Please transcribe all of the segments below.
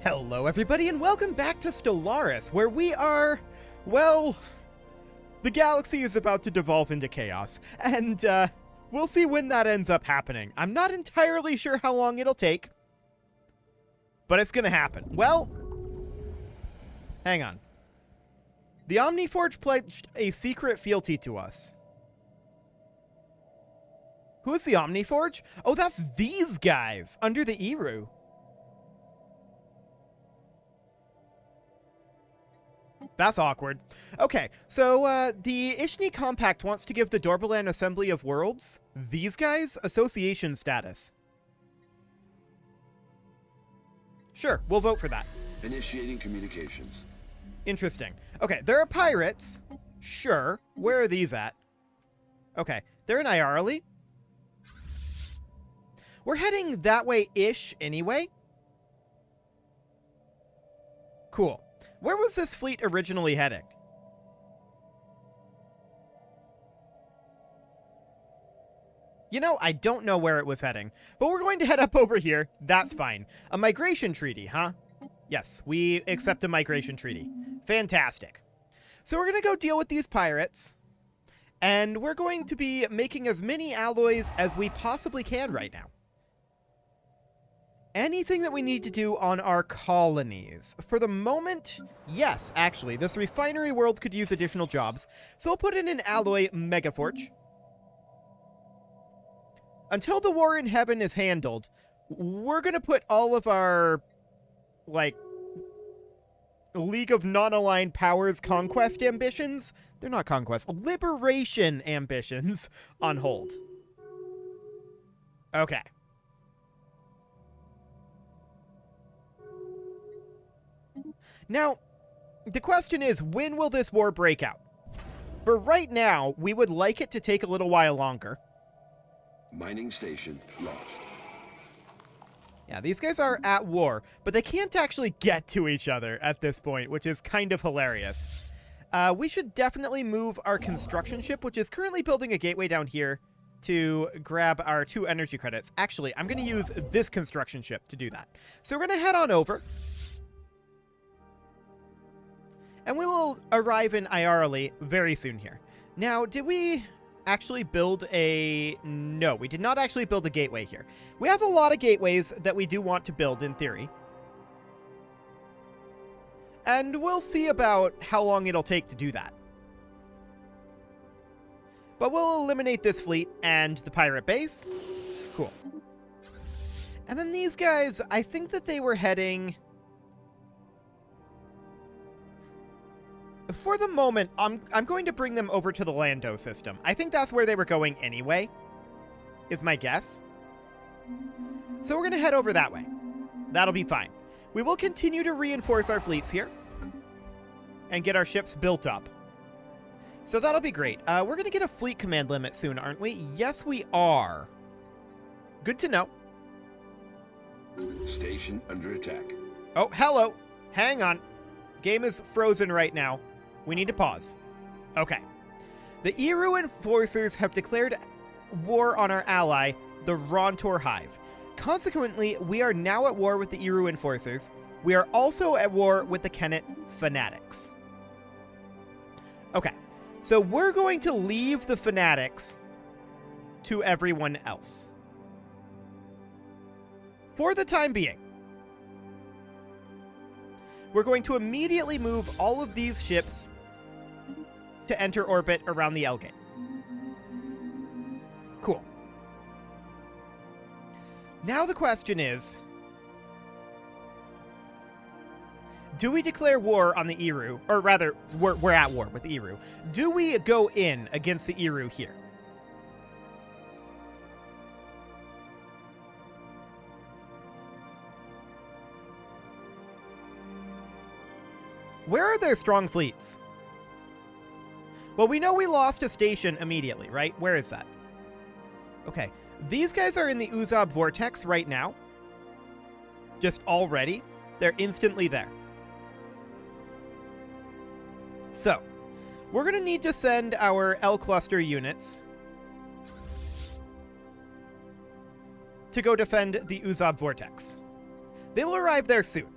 Hello everybody and welcome back to Stellaris, where we are, well, the galaxy is about to devolve into chaos, and we'll see when that ends up happening. I'm not entirely sure how long it'll take, but it's gonna happen. Well, hang on. The Omniforge pledged a secret fealty to us. Who is the Omniforge? Oh, that's these guys, under the Eru. That's awkward. Okay, so the Ishni Compact wants to give the Dorbalan Assembly of Worlds, these guys, association status. Sure, we'll vote for that. Initiating communications. Interesting. Okay, there are pirates. Sure. Where are these at? Okay, they're in Iarli. We're heading that way-ish anyway. Cool. Where was this fleet originally heading? You know, I don't know where it was heading, but we're going to head up over here. That's fine. A migration treaty, huh? Yes, we accept a migration treaty. Fantastic. So we're going to go deal with these pirates, and we're going to be making as many alloys as we possibly can right now. Anything that we need to do on our colonies? For the moment, yes, actually. This refinery world could use additional jobs, so I'll put in an alloy megaforge. Until the war in heaven is handled, we're going to put all of our, like, League of Non-Aligned Powers conquest ambitions, they're not conquest, liberation ambitions, on hold. Okay. Now, the question is, when will this war break out? For right now, we would like it to take a little while longer. Mining station lost. Yeah, these guys are at war, but they can't actually get to each other at this point, which is kind of hilarious. We should definitely move our construction ship, which is currently building a gateway down here, to grab our 2 energy credits. Actually, I'm going to use this construction ship to do that. So we're going to head on over. And we will arrive in Iarli very soon here. Now, did we actually build a... No, we did not actually build a gateway here. We have a lot of gateways that we do want to build in theory. And we'll see about how long it'll take to do that. But we'll eliminate this fleet and the pirate base. Cool. And then these guys, I think that they were heading... For the moment, I'm going to bring them over to the Lando system. I think that's where they were going anyway, is my guess. So we're going to head over that way. That'll be fine. We will continue to reinforce our fleets here and get our ships built up. So that'll be great. We're going to get a fleet command limit soon, aren't we? Yes, we are. Good to know. Station under attack. Oh, hello. Hang on. Game is frozen right now. We need to pause. Okay. The Eru enforcers have declared war on our ally, the Rontor Hive. Consequently, we are now at war with the Eru enforcers. We are also at war with the Kennet fanatics. Okay. So we're going to leave the fanatics to everyone else. For the time being. We're going to immediately move all of these ships to enter orbit around the L-Gate. Cool. Now the question is, do we declare war on the Eru? Or rather, we're at war with the Eru. Do we go in against the Eru here? Where are their strong fleets? Well, we know we lost a station immediately, right? Where is that? Okay. These guys are in the Uzab Vortex right now. Just already. They're instantly there. So, we're going to need to send our L-Cluster units to go defend the Uzab Vortex. They will arrive there soon.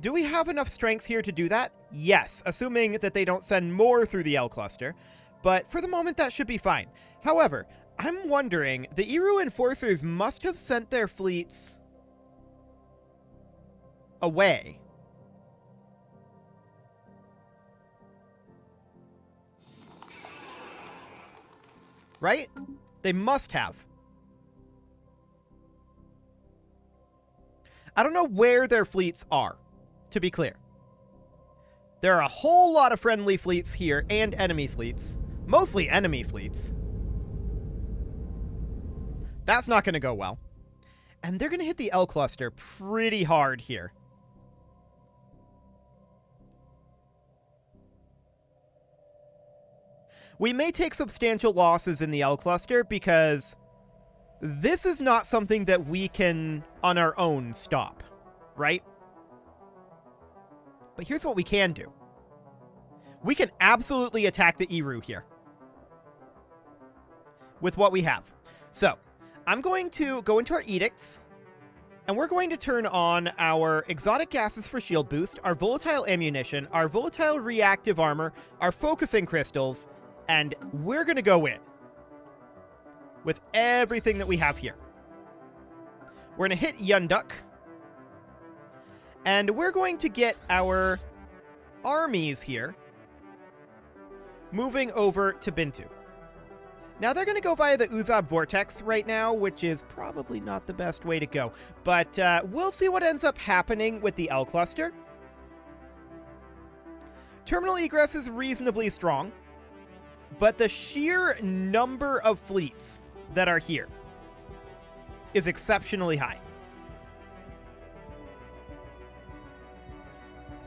Do we have enough strength here to do that? Yes, assuming that they don't send more through the L cluster. But for the moment, that should be fine. However, I'm wondering, the Eru enforcers must have sent their fleets away. Right? They must have. I don't know where their fleets are, to be clear. There are a whole lot of friendly fleets here and enemy fleets. Mostly enemy fleets. That's not going to go well. And they're going to hit the L cluster pretty hard here. We may take substantial losses in the L cluster because this is not something that we can, on our own, stop, right? But here's what we can do. We can absolutely attack the Eru here with what we have. So, I'm going to go into our edicts, and we're going to turn on our exotic gases for shield boost, our volatile ammunition, our volatile reactive armor, our focusing crystals, and we're going to go in with everything that we have here. We're going to hit Yunduk, and we're going to get our armies here moving over to Bintu. Now, they're going to go via the Uzab Vortex right now, which is probably not the best way to go. But we'll see what ends up happening with the L cluster. Terminal egress is reasonably strong, but the sheer number of fleets that are here is exceptionally high.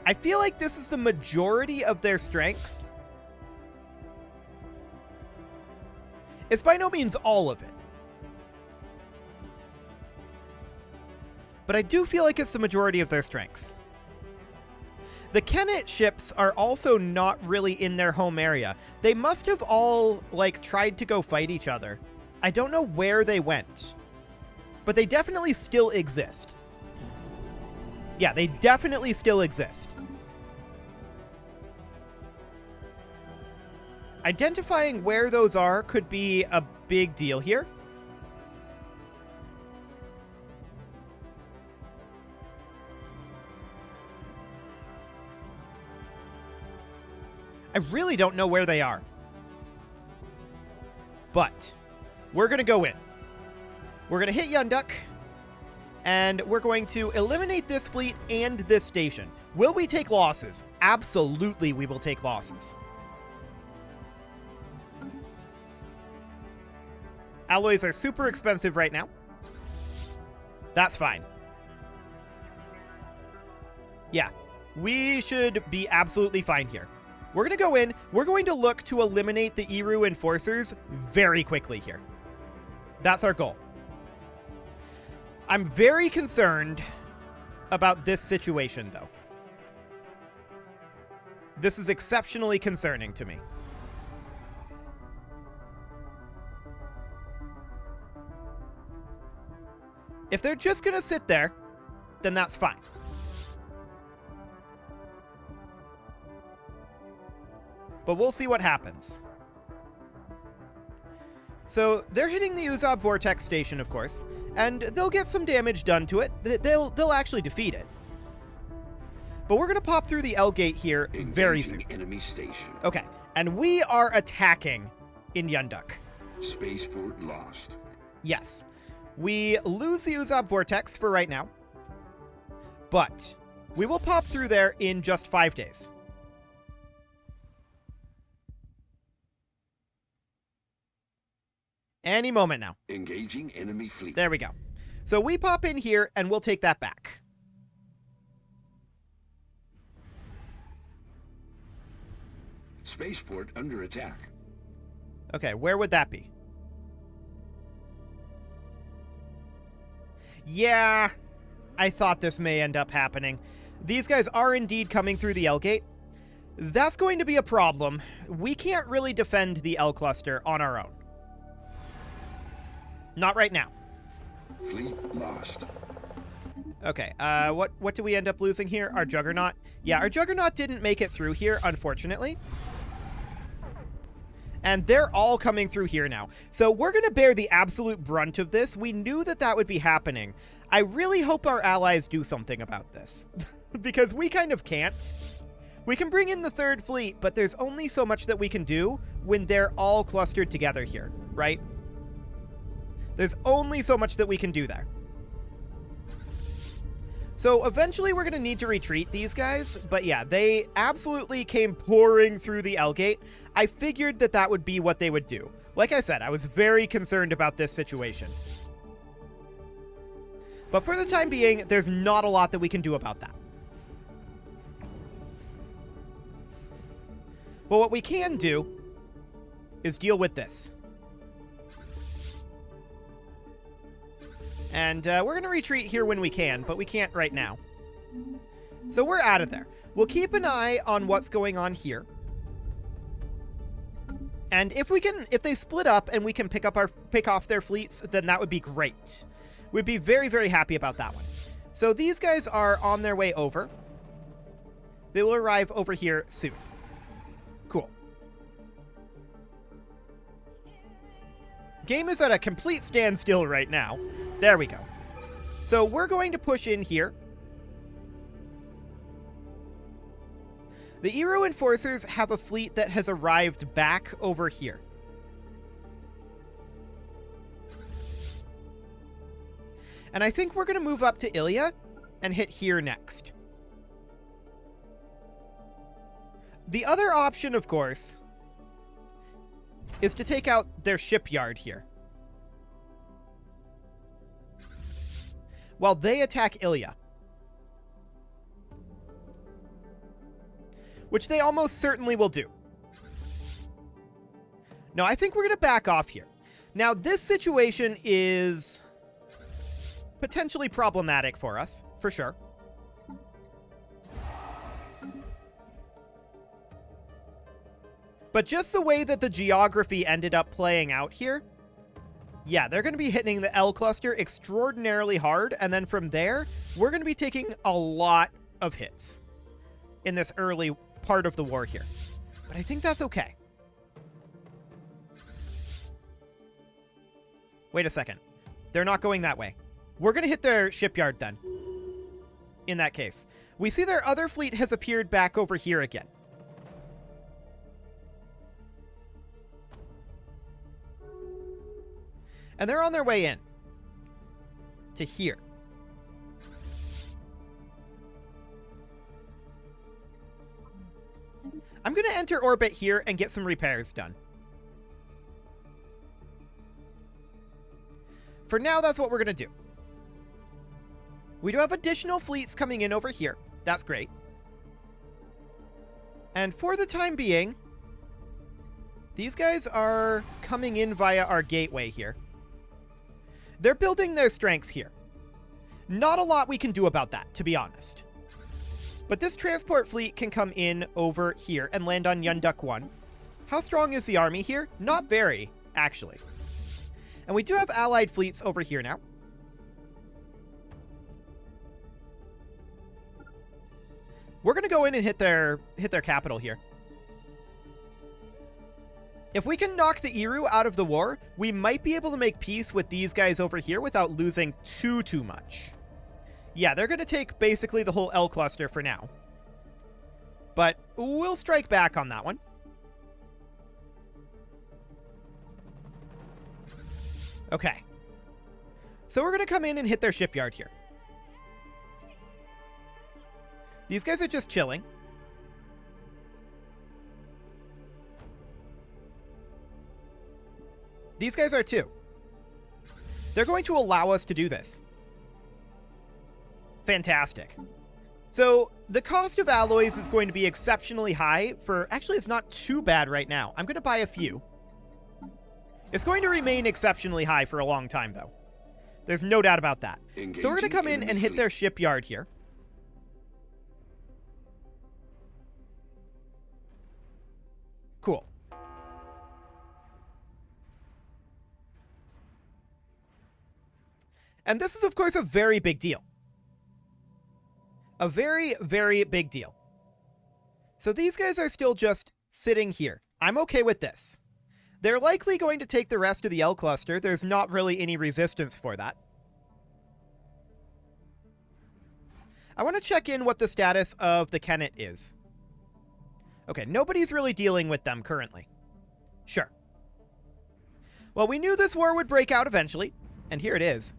I feel like this is the majority of their strength. It's by no means all of it. But I do feel like it's the majority of their strength. The Kennet ships are also not really in their home area. They must have all, like, tried to go fight each other. I don't know where they went. But they definitely still exist. Yeah, they definitely still exist. Identifying where those are could be a big deal here. I really don't know where they are. But we're going to go in. We're going to hit Yunduk, and we're going to eliminate this fleet and this station. Will we take losses? Absolutely, we will take losses. Alloys are super expensive right now. That's fine. Yeah, we should be absolutely fine here. We're going to go in. We're going to look to eliminate the Eru enforcers very quickly here. That's our goal. I'm very concerned about this situation, though. This is exceptionally concerning to me. If they're just going to sit there, then that's fine. But we'll see what happens. So they're hitting the Uzab Vortex station, of course, and they'll get some damage done to it. They'll actually defeat it. But we're going to pop through the L gate here very soon. Enemy station. Okay, and we are attacking in Yunduk. Spaceport lost. Yes. We lose the Uzab Vortex for right now, but we will pop through there in just 5 days. Any moment now. Engaging enemy fleet. There we go. So we pop in here, and we'll take that back. Spaceport under attack. Okay, where would that be? Yeah, I thought this may end up happening. These guys are indeed coming through the L gate. That's going to be a problem. We can't really defend the L cluster on our own. Not right now. Fleet lost. Okay, what do we end up losing here? Our Juggernaut. Yeah, our Juggernaut didn't make it through here, unfortunately. And they're all coming through here now. So we're going to bear the absolute brunt of this. We knew that that would be happening. I really hope our allies do something about this. Because we kind of can't. We can bring in the third fleet, but there's only so much that we can do when they're all clustered together here, right? There's only so much that we can do there. So eventually we're going to need to retreat these guys, but yeah, they absolutely came pouring through the L gate. I figured that that would be what they would do. Like I said, I was very concerned about this situation. But for the time being, there's not a lot that we can do about that. But what we can do is deal with this. And we're going to retreat here when we can, but we can't right now. So we're out of there. We'll keep an eye on what's going on here. And if they split up and we can pick off their fleets, then that would be great. We'd be very, very happy about that one. So these guys are on their way over. They will arrive over here soon. Cool. Game is at a complete standstill right now. There we go. So we're going to push in here. The Eru Enforcers have a fleet that has arrived back over here. And I think we're going to move up to Ilya and hit here next. The other option, of course, is to take out their shipyard here, while they attack Ilya. Which they almost certainly will do. No, I think we're going to back off here. Now, this situation is potentially problematic for us, for sure. But just the way that the geography ended up playing out here, yeah, they're going to be hitting the L cluster extraordinarily hard, and then from there, we're going to be taking a lot of hits in this early part of the war here. But I think that's okay. Wait a second. They're not going that way. We're going to hit their shipyard then. In that case. We see their other fleet has appeared back over here again. And they're on their way in. To here. I'm going to enter orbit here and get some repairs done. For now, that's what we're going to do. We do have additional fleets coming in over here. That's great. And for the time being, these guys are coming in via our gateway here. They're building their strength here. Not a lot we can do about that, to be honest. But this transport fleet can come in over here and land on Yunduk 1. How strong is the army here? Not very, actually. And we do have allied fleets over here now. We're going to go in and hit their capital here. If we can knock the Eru out of the war, we might be able to make peace with these guys over here without losing too much. Yeah, they're going to take basically the whole L cluster for now. But we'll strike back on that one. Okay. So we're going to come in and hit their shipyard here. These guys are just chilling. These guys are too. They're going to allow us to do this. Fantastic. So the cost of alloys is going to be exceptionally high for... Actually, it's not too bad right now. I'm going to buy a few. It's going to remain exceptionally high for a long time, though. There's no doubt about that. So we're going to come in and hit their shipyard here. Cool. And this is, of course, a very big deal. A very, very big deal. So these guys are still just sitting here. I'm okay with this. They're likely going to take the rest of the L cluster. There's not really any resistance for that. I want to check in what the status of the Kennet is. Okay, nobody's really dealing with them currently. Sure. Well, we knew this war would break out eventually, and here it is.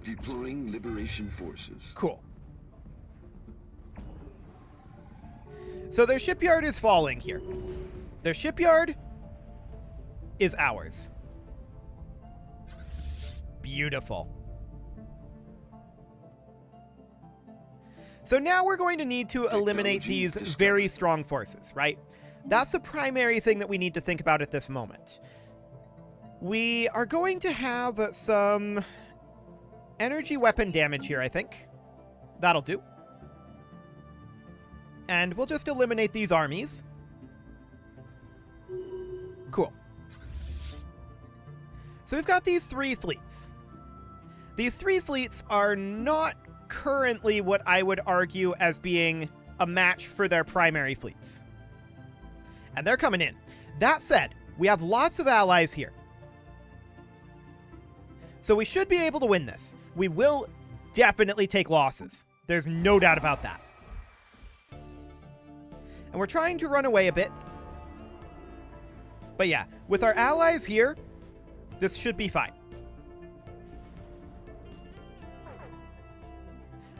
Deploying Liberation Forces. Cool. So their shipyard is falling here. Their shipyard is ours. Beautiful. So now we're going to need to eliminate these very strong forces, right? That's the primary thing that we need to think about at this moment. We are going to have some energy weapon damage here, I think. That'll do. And we'll just eliminate these armies. Cool. So we've got these 3 fleets. These 3 fleets are not currently what I would argue as being a match for their primary fleets. And they're coming in. That said, we have lots of allies here. So we should be able to win this. We will definitely take losses. There's no doubt about that. And we're trying to run away a bit. But yeah, with our allies here, this should be fine.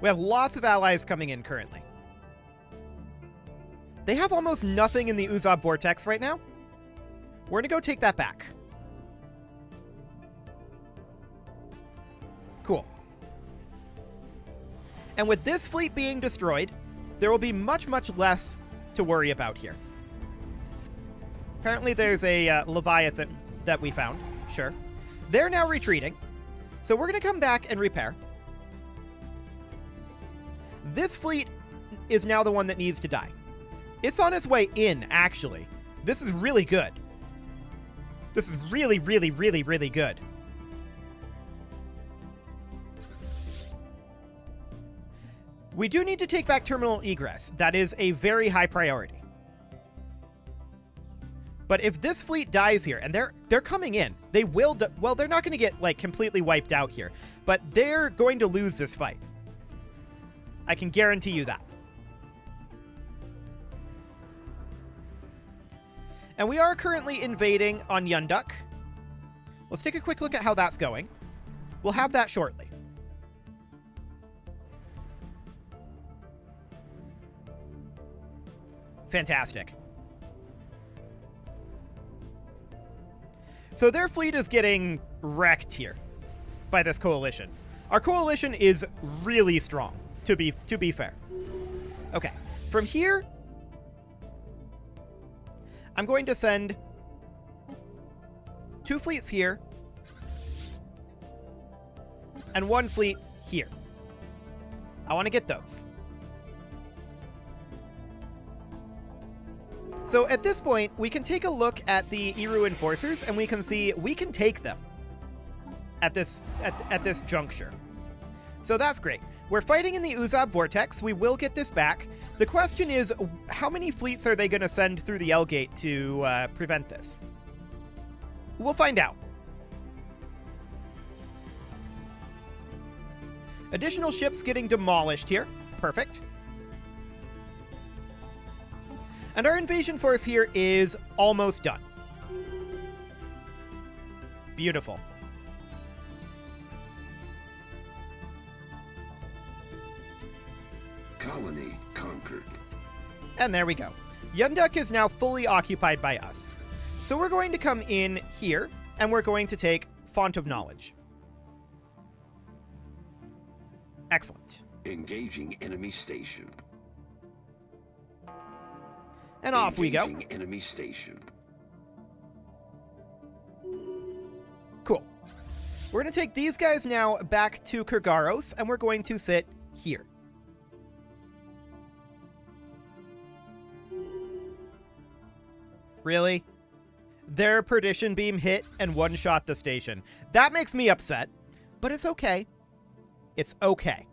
We have lots of allies coming in currently. They have almost nothing in the Uzab Vortex right now. We're going to go take that back. Cool. And with this fleet being destroyed, there will be much, much less to worry about here. Apparently there's a Leviathan that we found. Sure. They're now retreating. So we're going to come back and repair. This fleet is now the one that needs to die. It's on its way in, actually. This is really good. This is really, really, really, really good. We do need to take back terminal egress. That is a very high priority. But if this fleet dies here, and they're coming in, they will, well, they're not going to get, like, completely wiped out here, but they're going to lose this fight. I can guarantee you that. And we are currently invading on Yunduk. Let's take a quick look at how that's going. We'll have that shortly. Fantastic. So their fleet is getting wrecked here by this coalition. Our coalition is really strong, to be fair. Okay, from here, I'm going to send 2 fleets here and 1 fleet here. I want to get those. So at this point, we can take a look at the Eru enforcers, and we can see we can take them at this juncture. So that's great. We're fighting in the Uzab Vortex. We will get this back. The question is, how many fleets are they going to send through the L Gate to prevent this? We'll find out. Additional ships getting demolished here. Perfect. And our invasion force here is almost done. Beautiful. Colony conquered. And there we go. Yunduk is now fully occupied by us. So we're going to come in here, and we're going to take Font of Knowledge. Excellent. Engaging enemy station. And off we go. Engaging enemy station. Cool. We're going to take these guys now back to Kurgaros, and we're going to sit here. Really? their perdition beam hit and one-shot the station. That makes me upset, but it's okay. It's okay.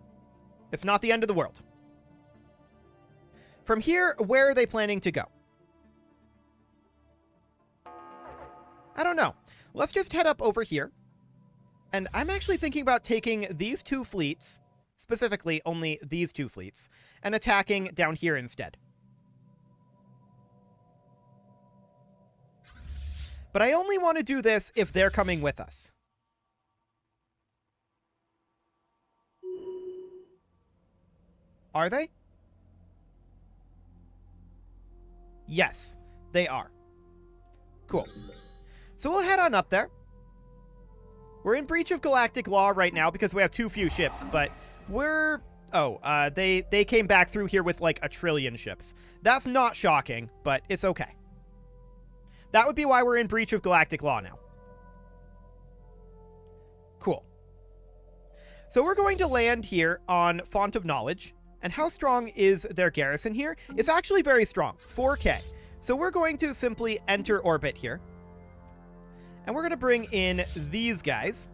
It's not the end of the world. From here, where are they planning to go? I don't know. Let's just head up over here. And I'm actually thinking about taking these two fleets, specifically only these two fleets, and attacking down here instead. But I only want to do this if they're coming with us. Are they? Yes, they are. Cool. So we'll head on up there. We're in breach of galactic law right now because we have too few ships, but we're... Oh, they came back through here with like 1 trillion ships. That's not shocking, but it's okay. That would be why we're in breach of galactic law now. Cool. So we're going to land here on Font of Knowledge. And how strong is their garrison here? It's actually very strong, 4K. So we're going to simply enter orbit here. And we're going to bring in these guys.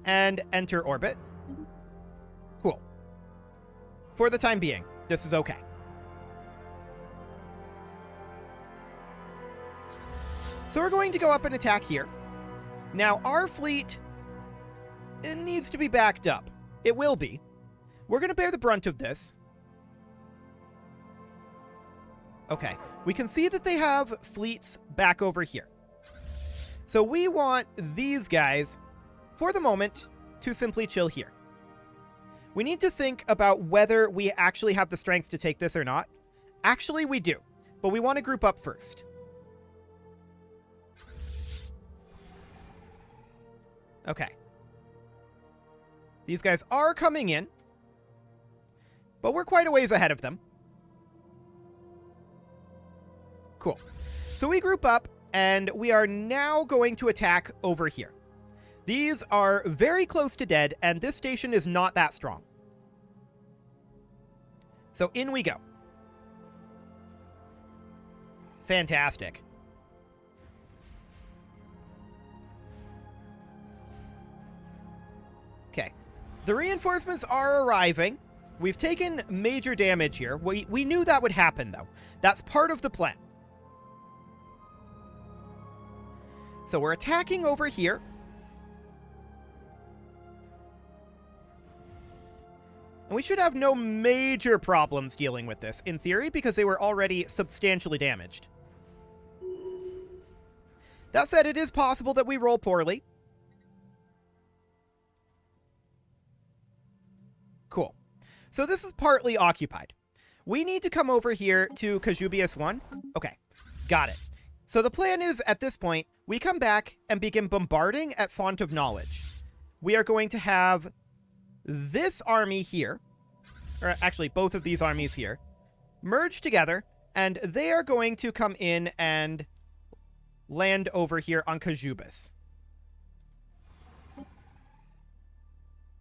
And enter orbit. Cool. For the time being, this is okay. So we're going to go up and attack here. Now, our fleet, it needs to be backed up. It will be. We're going to bear the brunt of this. Okay, we can see that they have fleets back over here. So we want these guys, for the moment, to simply chill here. We need to think about whether we actually have the strength to take this or not. Actually, we do, but we want to group up first. Okay. These guys are coming in, but we're quite a ways ahead of them. Cool. So we group up, and we are now going to attack over here. These are very close to dead, and this station is not that strong. So in we go. Fantastic. Okay. The reinforcements are arriving. We've taken major damage here. We knew that would happen, though. That's part of the plan. So we're attacking over here. And we should have no major problems dealing with this, in theory, because they were already substantially damaged. That said, it is possible that we roll poorly. Cool. So this is partly occupied. We need to come over here to Cajubius 1. Okay, got it. So the plan is, at this point, we come back and begin bombarding at Font of Knowledge. We are going to have this army here, or actually both of these armies here, merge together, and they are going to come in and land over here on Cajubis.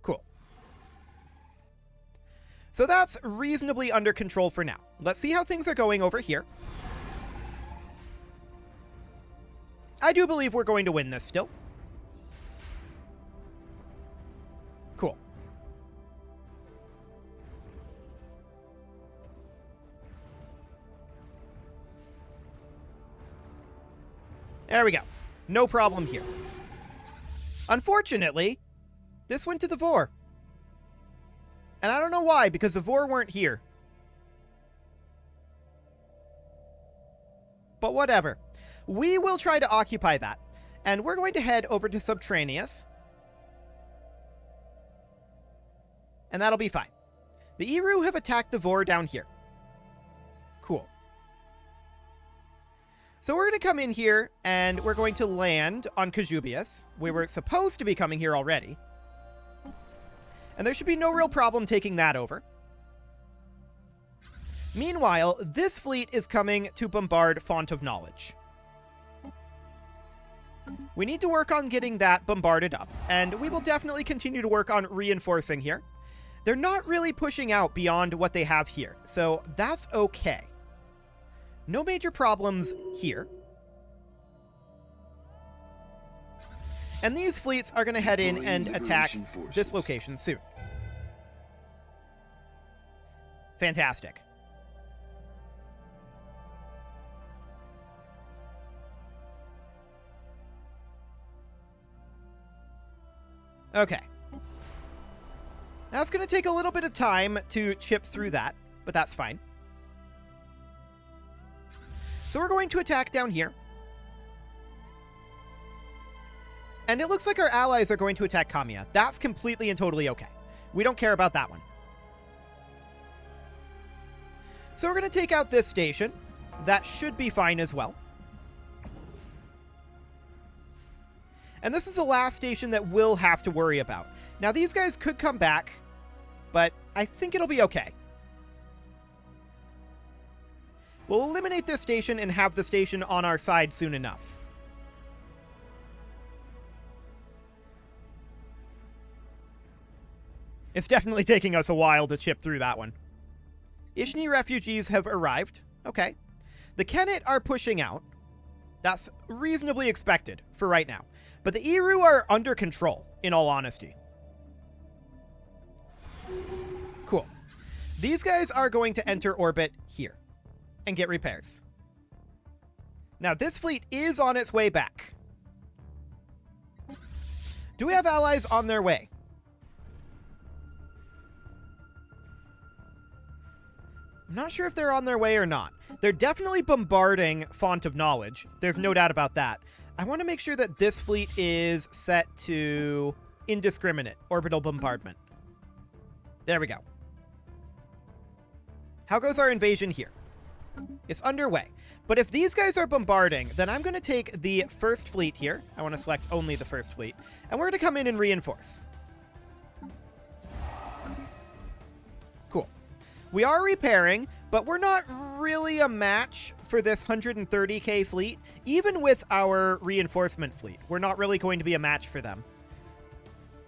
Cool. So that's reasonably under control for now. Let's see how things are going over here. I do believe we're going to win this still. Cool. There we go. No problem here. Unfortunately, this went to the Vor. And I don't know why, because the Vor weren't here. But whatever. We will try to occupy that. And we're going to head over to Subterraneous. And that'll be fine. The Eru have attacked the Vor down here. Cool. So we're going to come in here, and we're going to land on Cajubius. We were supposed to be coming here already. And there should be no real problem taking that over. Meanwhile, this fleet is coming to bombard Font of Knowledge. We need to work on getting that bombarded up, and we will definitely continue to work on reinforcing here. They're not really pushing out beyond what they have here, so that's okay. No major problems here. And these fleets are going to head in and attack this location soon. Fantastic. Okay. Now it's going to take a little bit of time to chip through that, but that's fine. So we're going to attack down here. And it looks like our allies are going to attack Kamiya. That's completely and totally okay. We don't care about that one. So we're going to take out this station. That should be fine as well. And this is the last station that we'll have to worry about. Now, these guys could come back, but I think it'll be okay. We'll eliminate this station and have the station on our side soon enough. It's definitely taking us a while to chip through that one. Ishni refugees have arrived. Okay. The Kennet are pushing out. That's reasonably expected for right now. But the Eru are under control, in all honesty. Cool. These guys are going to enter orbit here and get repairs. Now, this fleet is on its way back. Do we have allies on their way? I'm not sure if they're on their way or not. They're definitely bombarding Font of Knowledge. There's no doubt about that. I want to make sure that this fleet is set to indiscriminate orbital bombardment. There we go. How goes our invasion here? It's underway. But if these guys are bombarding, then I'm going to take the first fleet here. I want to select only the first fleet. And we're going to come in and reinforce. Cool. We are repairing, but we're not really a match for this 130k fleet. Even with our reinforcement fleet, we're not really going to be a match for them.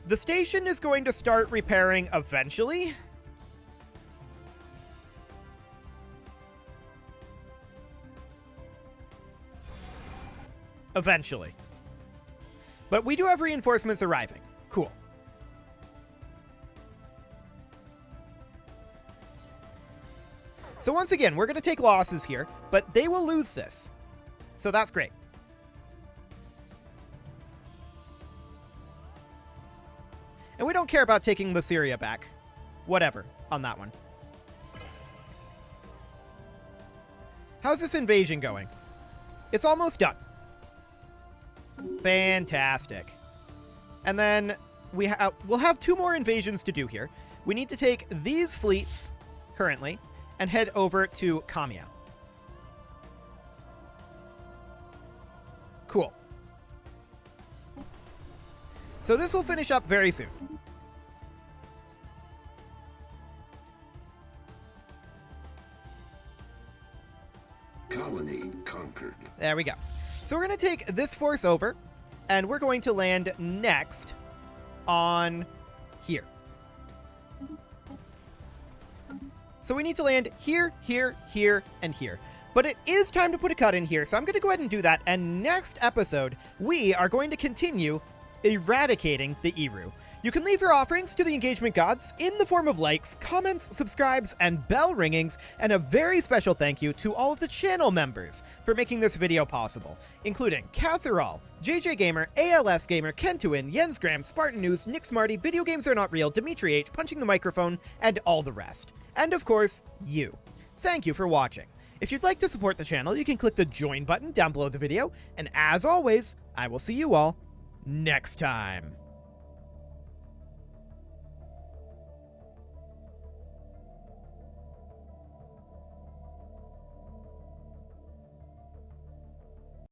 The station is going to start repairing eventually. Eventually. But we do have reinforcements arriving. Cool. So once again, we're going to take losses here, but they will lose this. So that's great. And we don't care about taking the Syria back. Whatever on that one. How's this invasion going? It's almost done. Fantastic. And then we'll have 2 more invasions to do here. We need to take these fleets currently and head over to Kamiya. Cool. So this will finish up very soon. Colony conquered. There we go. So we're going to take this force over, and we're going to land next on here. So we need to land here, here, here, and here. But it is time to put a cut in here, so I'm going to go ahead and do that. And next episode, we are going to continue eradicating the Eru. You can leave your offerings to the engagement gods in the form of likes, comments, subscribes, and bell ringings, and a very special thank you to all of the channel members for making this video possible, including Casserole, JJ Gamer, ALS Gamer, Kentuin, Jens Graham, Spartan News, Nick Smarty, Video Games Are Not Real, Dimitri H, Punching the Microphone, and all the rest. And of course, you. Thank you for watching. If you'd like to support the channel, you can click the join button down below the video, and as always, I will see you all next time.